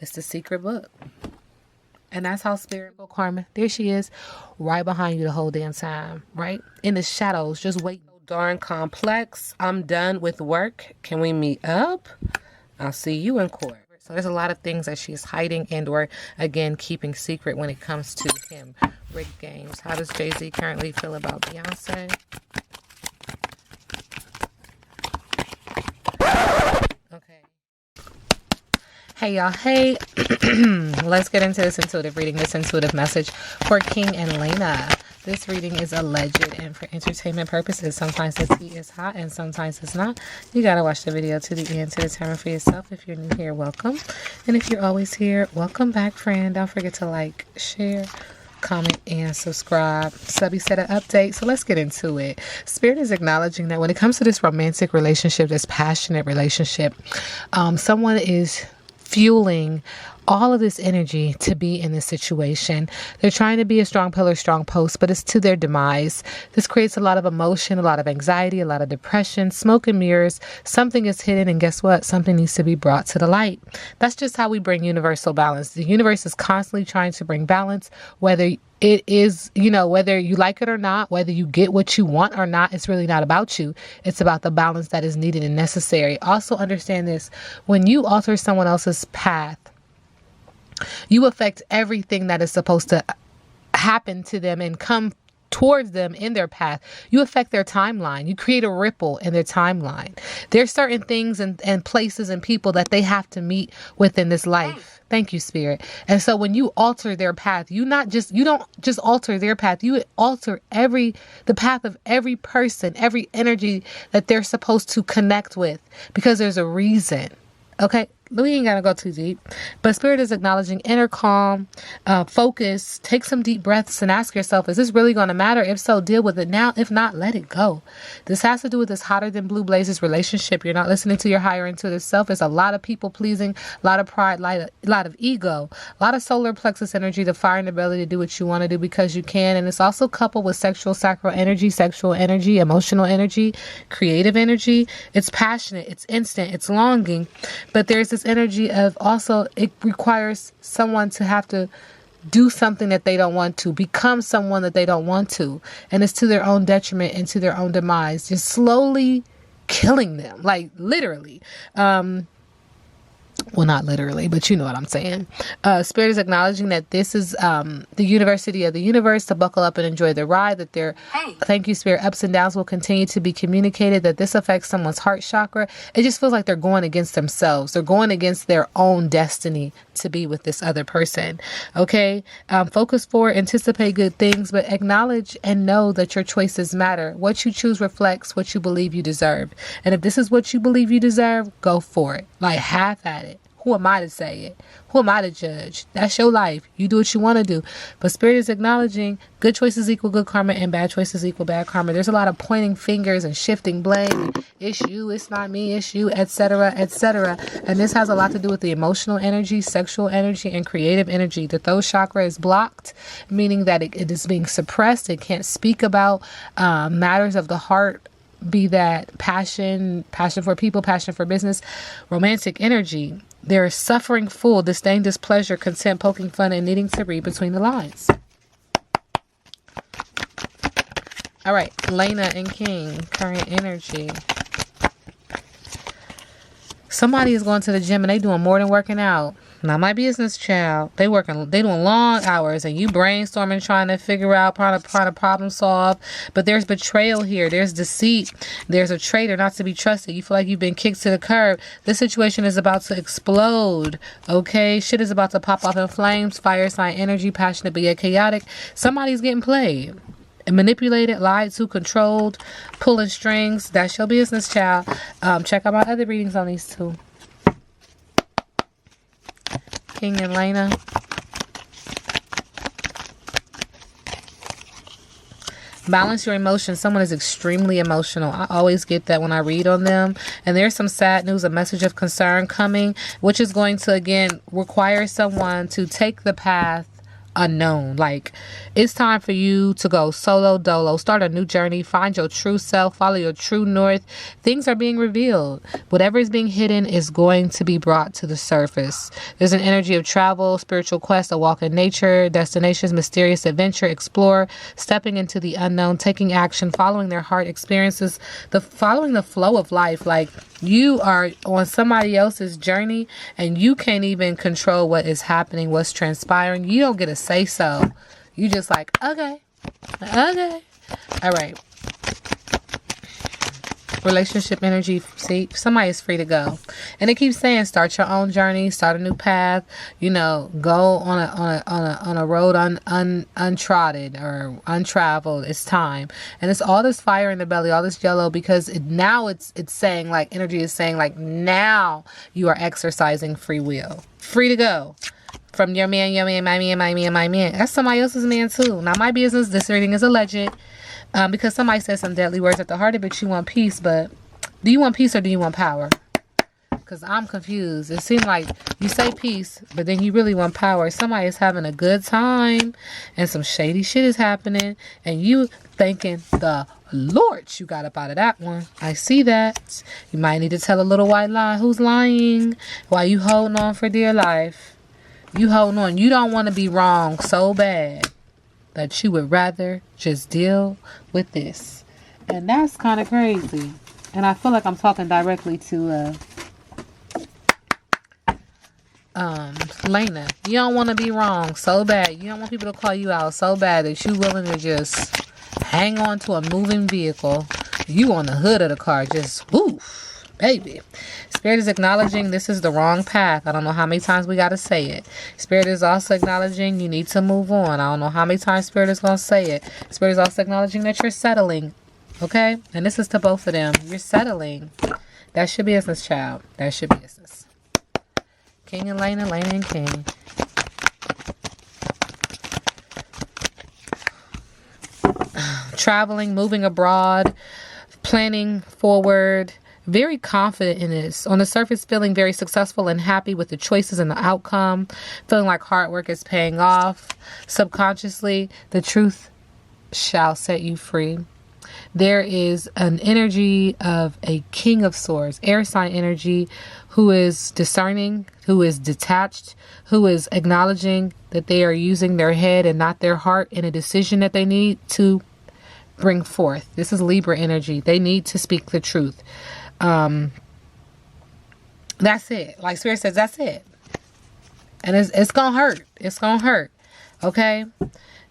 It's the secret book. And that's how spirit will karma. There she is, right behind you the whole damn time, right? In the shadows, just waiting. Darn complex. I'm done with work. Can we meet up? I'll see you in court. So there's a lot of things that she's hiding and or, again, keeping secret when it comes to him. Rigged games. How does Jay-Z currently feel about Beyonce? Okay. Hey y'all, hey. Let's get into this intuitive reading, this intuitive message for King and Laina. This reading is alleged and for entertainment purposes. Sometimes the tea is hot and sometimes it's not. You gotta watch the video to the end to determine for yourself. If you're new here, welcome. And if you're always here, welcome back, friend. Don't forget to like, share, comment, and subscribe. Subby said an update, so let's get into it. Spirit is acknowledging that when it comes to this romantic relationship, this passionate relationship, someone is fueling all of this energy to be in this situation. They're trying to be a strong pillar, strong post, but it's to their demise. This creates a lot of emotion, a lot of anxiety, a lot of depression, smoke and mirrors. Something is hidden, and guess what? Something needs to be brought to the light. That's just how we bring universal balance. The universe is constantly trying to bring balance, whether it is, whether you like it or not, whether you get what you want or not, it's really not about you. It's about the balance that is needed and necessary. Also understand this, when you alter someone else's path, you affect everything that is supposed to happen to them and come towards them in their path. You affect their timeline. You create a ripple in their timeline. There's certain things and places and people that they have to meet within this life. Thank you, Spirit. And so when you alter their path, you don't just alter their path. You alter the path of every person, every energy that they're supposed to connect with, because there's a reason. Okay, we ain't gotta go too deep, but Spirit is acknowledging inner calm, focus, take some deep breaths and ask yourself, is this really going to matter? If so, deal with it now. If not, let it go. This has to do with this hotter than blue blazes relationship. You're not listening to your higher intuitive self. It's a lot of people pleasing, a lot of pride, a lot of ego, a lot of solar plexus energy, the fire and ability to do what you want to do because you can. And it's also coupled with sexual energy, emotional energy, creative energy. It's passionate, it's instant, it's longing. But there's this energy of also, it requires someone to have to do something that they don't want to, become someone that they don't want to. And it's to their own detriment and to their own demise, just slowly killing them, like literally. Well, not literally, but you know what I'm saying. Spirit is acknowledging that this is the university of the universe, to buckle up and enjoy the ride, that thank you, Spirit, ups and downs will continue to be communicated, that this affects someone's heart chakra. It just feels like they're going against themselves. They're going against their own destiny to be with this other person. Okay? Focus forward, anticipate good things, but acknowledge and know that your choices matter. What you choose reflects what you believe you deserve. And if this is what you believe you deserve, go for it. Like, half at it. Who am I to say it? Who am I to judge? That's your life. You do what you want to do. But Spirit is acknowledging good choices equal good karma and bad choices equal bad karma. There's a lot of pointing fingers and shifting blame. It's you, it's not me, it's you, etc., etc. And this has a lot to do with the emotional energy, sexual energy, and creative energy. The throat chakra is blocked, meaning that it is being suppressed. It can't speak about matters of the heart, be that passion for people, passion for business, romantic energy. There is suffering, full, disdain, displeasure, contempt, poking fun, and needing to read between the lines. All right, Laina and King, current energy. Somebody is going to the gym and they doing more than working out. Not my business, child. They doing long hours and you brainstorming, trying to figure out, trying to problem solve. But there's betrayal here. There's deceit. There's a traitor not to be trusted. You feel like you've been kicked to the curb. This situation is about to explode. Okay? Shit is about to pop off in flames. Fire sign energy, passionate but yet chaotic. Somebody's getting played. Manipulated, lied to, controlled, pulling strings. That's your business, child. Check out my other readings on these two. King and Laina. Balance your emotions. Someone is extremely emotional. I always get that when I read on them. And there's some sad news, a message of concern coming, which is going to, again, require someone to take the path unknown. Like, it's time for you to go solo dolo, start a new journey, find your true self, follow your true north. Things are being revealed. Whatever is being hidden is going to be brought to the surface. There's an energy of travel, spiritual quest, a walk in nature, destinations, mysterious adventure, explore, stepping into the unknown, taking action, following their heart experiences, following the flow of life. Like, you are on somebody else's journey and you can't even control what is happening, what's transpiring. You don't get to say so. You just like, okay. All right. Relationship energy. See, somebody is free to go. And it keeps saying, start your own journey, start a new path, go on a road untrodden or untraveled. It's time. And it's all this fire in the belly, all this yellow, because it's saying, like, energy is saying, like, now you are exercising free will. Free to go. From your man, my man. That's somebody else's man too. Not my business. This reading is alleged. Because somebody said some deadly words at the heart of it. You want peace, but do you want peace or do you want power? Because I'm confused. It seems like you say peace, but then you really want power. Somebody is having a good time and some shady shit is happening. And you thinking the Lord you got up out of that one. I see that. You might need to tell a little white lie. Who's lying? While you holding on for dear life. You holding on. You don't want to be wrong so bad that you would rather just deal with this. And that's kind of crazy. And I feel like I'm talking directly to Laina. You don't want to be wrong so bad. You don't want people to call you out so bad that you willing to just hang on to a moving vehicle. You on the hood of the car, just woof, baby. Spirit is acknowledging this is the wrong path. I don't know how many times we got to say it. Spirit is also acknowledging you need to move on. I don't know how many times Spirit is going to say it. Spirit is also acknowledging that you're settling. Okay? And this is to both of them. You're settling. That's your business, child. That's your business. King and Laina, Laina and King. Traveling, moving abroad, planning forward. Very confident in this. On the surface, feeling very successful and happy with the choices and the outcome. Feeling like hard work is paying off. Subconsciously, the truth shall set you free. There is an energy of a king of swords, air sign energy, who is discerning, who is detached, who is acknowledging that they are using their head and not their heart in a decision that they need to bring forth. This is Libra energy. They need to speak the truth. That's it. Like Spirit says, that's it. And it's gonna hurt. It's gonna hurt. Okay?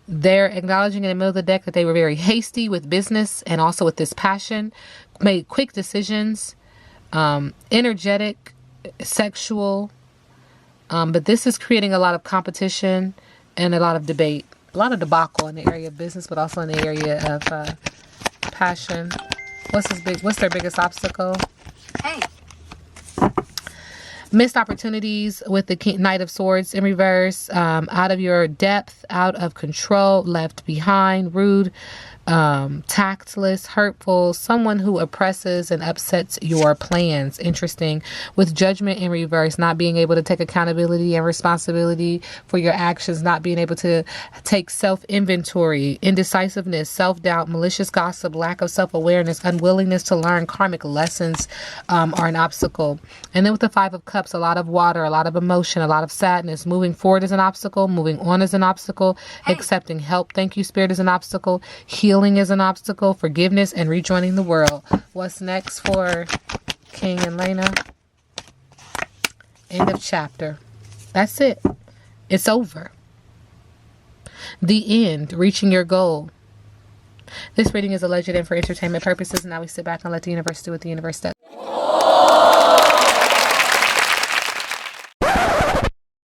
They're acknowledging in the middle of the deck that they were very hasty with business and also with this passion, made quick decisions, energetic, sexual, but this is creating a lot of competition and a lot of debate, a lot of debacle in the area of business, but also in the area of passion. What's their biggest obstacle? Hey. Missed opportunities with the Knight of Swords in reverse. Out of your depth, out of control, left behind, rude, tactless, hurtful, someone who oppresses and upsets your plans. Interesting. With judgment in reverse, not being able to take accountability and responsibility for your actions, not being able to take self-inventory, indecisiveness, self-doubt, malicious gossip, lack of self-awareness, unwillingness to learn karmic lessons are an obstacle. And then with the Five of Cups, a lot of water, a lot of emotion, a lot of sadness. Moving forward is an obstacle. Moving on is an obstacle. Accepting help, thank you, Spirit, is an obstacle. Healing is an obstacle. Forgiveness and rejoining the world. What's next for King and Laina? End of chapter. That's it. It's over. The end. Reaching your goal. This reading is alleged and for entertainment purposes. Now we sit back and let the universe do what the universe does.